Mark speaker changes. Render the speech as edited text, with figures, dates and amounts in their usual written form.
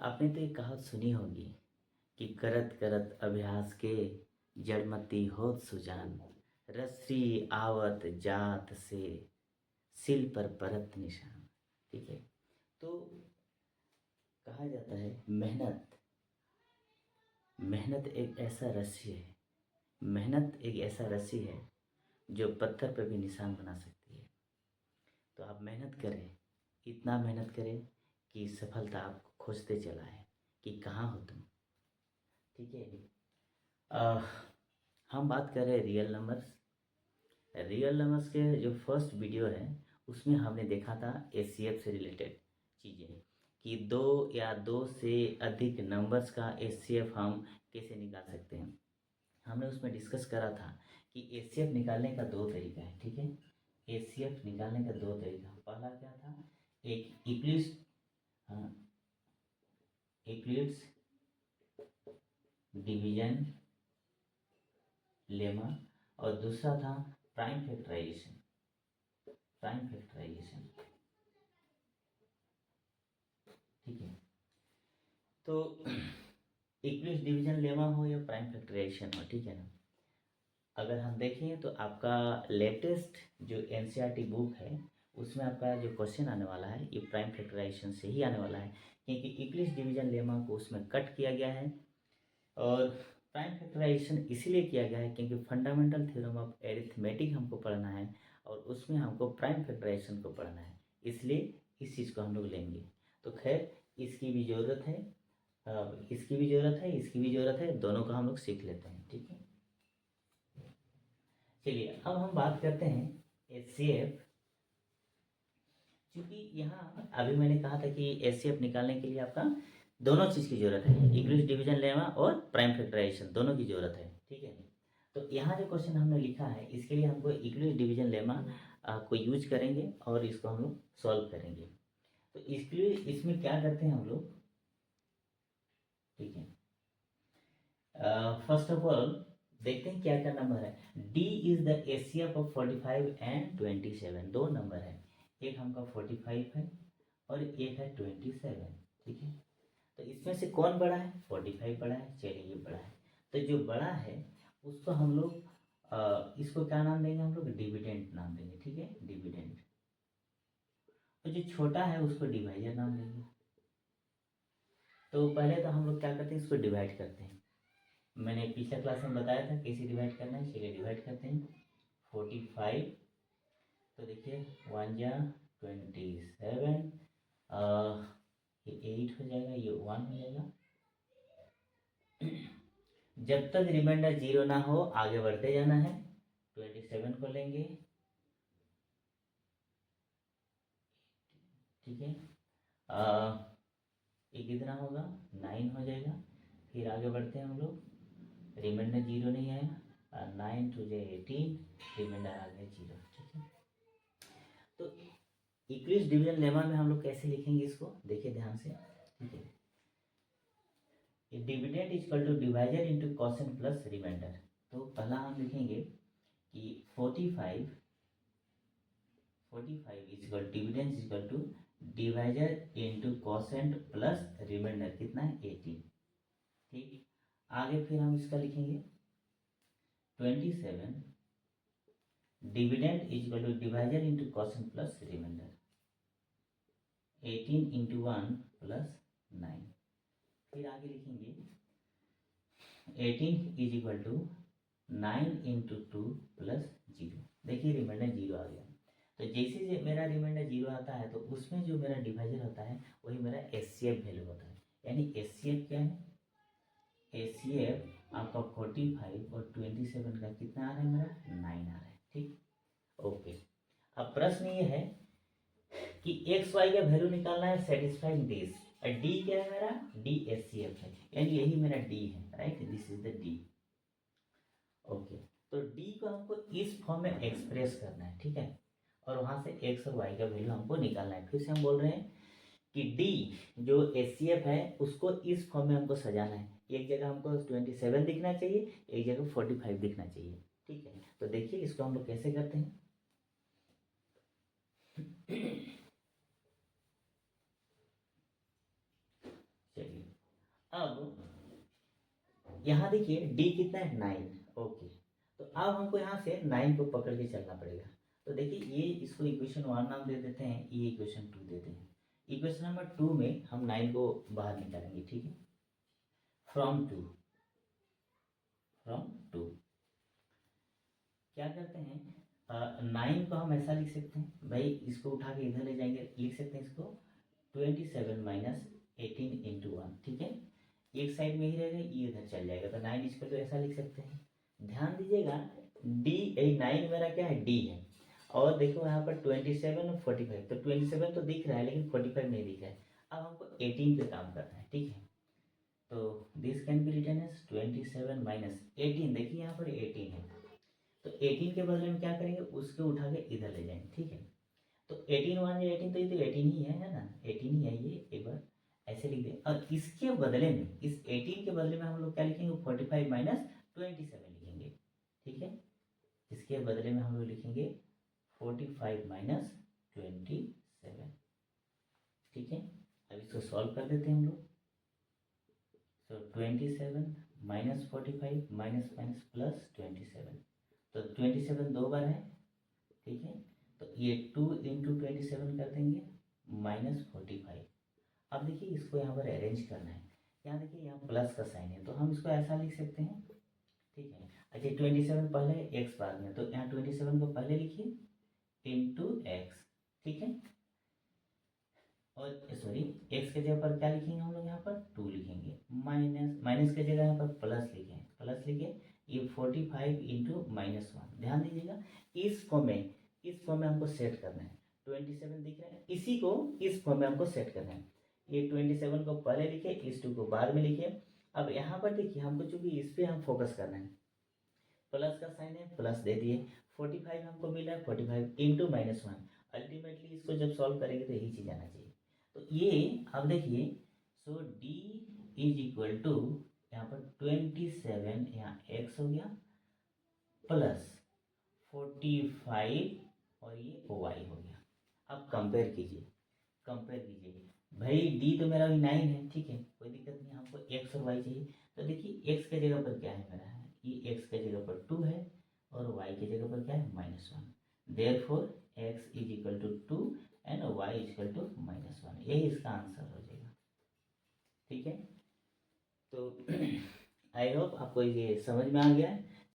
Speaker 1: आपने तो एक कहावत सुनी होगी कि करत करत अभ्यास के जड़मती होत सुजान, रसरी आवत जात से सिल पर परत निशान। ठीक है। तो कहा जाता है मेहनत मेहनत एक ऐसा रस्सी है। मेहनत एक ऐसा रस्सी है जो पत्थर पर भी निशान बना सकती है। तो आप मेहनत करें, इतना मेहनत करें कि सफलता आपको खोजते चला है कि कहाँ हो तुम। ठीक है। अ, हम बात कर रहे हैं रियल नंबर्स। रियल नंबर्स के जो फर्स्ट वीडियो है उसमें हमने देखा था एचसीएफ से रिलेटेड चीज़ें कि दो या दो से अधिक नंबर्स का एचसीएफ हम कैसे निकाल सकते हैं। हमने उसमें डिस्कस करा था कि एचसीएफ निकालने का दो तरीका है। ठीक है। एचसीएफ निकालने का दो तरीका, पहला क्या था, एक इक्लिप्स, हाँ, इक्लिप्स डिवीजन लेमा, और दूसरा था प्राइम फैक्टराइजेशन। Prime factorisation. ठीक है। तो इक्विलिब्रियम डिवीजन लेमा हो या प्राइम फैक्टराइजेशन हो, ठीक है ना, अगर हम देखें तो आपका लेटेस्ट जो एनसीईआरटी बुक है उसमें आपका जो क्वेश्चन आने वाला है ये प्राइम फैक्टराइजेशन से ही आने वाला है, क्योंकि इक्विलिब्रियम डिवीजन लेमा को उसमें कट किया गया है। और प्राइम फैक्टराइजेशन इसीलिए किया गया है क्योंकि फंडामेंटल थ्योरम ऑफ एरिथमेटिक हमको पढ़ना है और उसमें हमको प्राइम फैक्टराइजेशन को पढ़ना है, इसलिए इस चीज़ को हम लोग लेंगे। तो खैर इसकी भी ज़रूरत है, इसकी भी ज़रूरत है, इसकी भी ज़रूरत है, दोनों का हम लोग सीख लेते हैं। ठीक है। चलिए अब हम बात करते हैं एचसीएफ। क्योंकि यहाँ अभी मैंने कहा था कि एचसीएफ निकालने के लिए आपका दोनों चीज़ की ज़रूरत है, इक्विलिब्रियम डिवीजन लेमा और प्राइम फैक्टराइजेशन, दोनों की ज़रूरत है। ठीक है। तो यहाँ जो क्वेश्चन हमने लिखा है इसके लिए हमको इक्विलिब्रियम डिवीजन लेमा को यूज करेंगे और इसको हम लोग सॉल्व करेंगे। तो इसके लिए इसमें क्या करते हैं हम लोग, ठीक है, फर्स्ट ऑफ ऑल देखते हैं क्या क्या नंबर है। D is the HCF of 45 and 27। दो नंबर है, एक हमका 45 है और एक है 27। ठीक है। तो इसमें से कौन बड़ा है, 45 बड़ा है। चलिए ये बड़ा है, तो जो बड़ा है उसको हम लोग इसको क्या नाम देंगे, हम लोग डिविडेंड नाम देंगे। ठीक है, डिविडेंड। और जो छोटा है उसको डिवाइजर नाम देंगे। तो पहले तो हम लोग क्या करते हैं, इसको डिवाइड करते हैं। मैंने पिछले क्लास में बताया था कैसे डिवाइड करना है। चलिए डिवाइड करते हैं। 45, तो देखिए 1 जा 27, ये 8 हो जाएगा, ये 1 हो जाएगा। जब तक रिमाइंडर 0 ना हो आगे बढ़ते जाना है। 27 को लेंगे। ठीक है। ये कितना होगा, 9 हो जाएगा। फिर आगे बढ़ते हैं हम लोग, रिमाइंडर 0 नहीं आया, 9 टू जे 18, रिमाइंडर आ गया 0। ठीक है। तो इक्विलिब्रियम डिवीजन लेमा में हम लोग कैसे लिखेंगे इसको, देखिए ध्यान से। ठीक है। Dividend is equal to divisor into quotient plus remainder. तो पहला हम लिखेंगे कि 45 is equal dividend is equal to divisor into quotient plus remainder, कितना है 18। ठीक। आगे फिर हम इसका लिखेंगे 27 dividend is equal to divisor into quotient plus remainder, 18 into 1 plus 9। फिर आगे लिखेंगे 18 is equal to 9 into 2 plus 0। देखिए रिमाइंडर 0 आ गया। तो जैसे मेरा रिमाइंडर 0 आता है तो उसमें जो मेरा डिवाइजर होता है वही मेरा एचसीएफ वैल्यू होता है। यानी एचसीएफ क्या है, एचसीएफ आपका 45 और 27 का कितना आ रहा है, मेरा 9 आ रहा है। ठीक। ओके। अब प्रश्न ये है कि एक्स वाई का वैल्यू निकालना है सेटिस्फाइंग दिस। डी क्या है मेरा, डी एचसीएफ है, यानी यही मेरा डी है, right, this is the D. Okay. तो डी को हमको इस फॉर्म में एक्सप्रेस करना है। ठीक है। और वहां से एक्स और वाई का वैल्यू हमको निकालना है। फिर से हम बोल रहे हैं कि डी जो एचसीएफ है उसको इस फॉर्म में हमको सजाना है। एक जगह हमको 27 दिखना चाहिए, एक जगह 45 दिखना चाहिए। ठीक है। तो देखिए इसको हम लोग कैसे करते हैं। चलिए अब यहाँ देखिए डी कितना है 9, ओके। तो अब हमको यहाँ से 9 को पकड़ के चलना पड़ेगा। तो देखिए ये इसको इक्वेशन 1 नाम दे देते हैं, ये इक्वेशन 2 देते हैं। इक्वेशन नंबर 2 में हम 9 को बाहर निकालेंगे, ठीक है। फ्रॉम टू क्या करते हैं, 9 को हम ऐसा लिख सकते हैं भाई, इसको उठा के इधर ले जाएंगे, लिख सकते हैं इसको 27 माइनस 18 इंटू 1, ठीक है। एक साइड में ही रहेगा, ये इधर चल जाएगा, तो 9 इसको तो ऐसा लिख सकते हैं। ध्यान दीजिएगा डी 9 मेरा क्या है, डी है। और देखो यहाँ पर 27 और 45, तो 27 तो दिख रहा है लेकिन 45 नहीं दिख रहा है। अब हमको 18 पे काम करना है, ठीक है। तो this can be written as 27 minus 18, देखिए यहाँ पर 18 है, तो 18 के बदले में क्या करेंगे, उसको उठा के इधर ले जाएंगे, ठीक है। तो 18 वन या 18, तो ये तो 18 ही है ना, 18 ही है ये, एक बार ऐसे लिख दें। और इसके बदले में, इस 18 के बदले में हम लोग क्या लिखेंगे, 45 माइनस 27 लिखेंगे, ठीक है। इसके बदले में हम लोग लिखेंगे 45 माइनस 27, ठीक है। अब इसको सॉल्व कर देते हैं हम लोग। तो 27 माइनस 45 माइनस माइनस प्लस 27, तो 27 दो बार है, ठीक है। तो ये 2 इंटू 27 कर देंगे माइनस 45। अब देखिए इसको यहाँ पर अरेंज करना है। यहाँ देखिए यहाँ प्लस का साइन है, तो हम इसको ऐसा लिख सकते हैं, ठीक है। अच्छा 27 पहले एक्स बाद में, तो यहाँ 27 को पहले लिखिए इंटू एक्स, ठीक है। और सॉरी, एक्स के जगह पर क्या लिखेंगे हम लोग, यहाँ पर 2 लिखेंगे, माइनस माइनस के जगह यहाँ पर प्लस लिखें, प्लस लिखे ये 45 इंटू माइनस 1। ध्यान दीजिएगा इस फॉर्म में हमको सेट करना है। 27 दिख रहा है, इसी को इस फॉर्म में हमको सेट करना है। ये 27 को पहले लिखे, इस 2 को बाद में लिखे। अब यहाँ पर देखिए हमको चूंकि इस पर हम फोकस करना है, प्लस का साइन है, प्लस दे दिए। 45 हमको मिला है, 45 इंटू माइनस 1। अल्टीमेटली इसको जब सॉल्व करेंगे तो यही चीज़ आना चाहिए। तो ये अब देखिए, सो d इज इक्वल टू यहाँ पर 27, यहाँ x हो गया, प्लस 45 और ये y हो गया। अब कंपेयर कीजिए भाई, d तो मेरा अभी 9 है, ठीक है, कोई दिक्कत नहीं, हमको x और y चाहिए। तो देखिए x के जगह पर क्या है मेरा, ये x के जगह पर 2 है और y के जगह पर क्या है, -1। Therefore x is equal to 2 and y is equal to -1, यही इसका आंसर हो जाएगा, ठीक है। तो आई होप आपको ये समझ में आ गया है।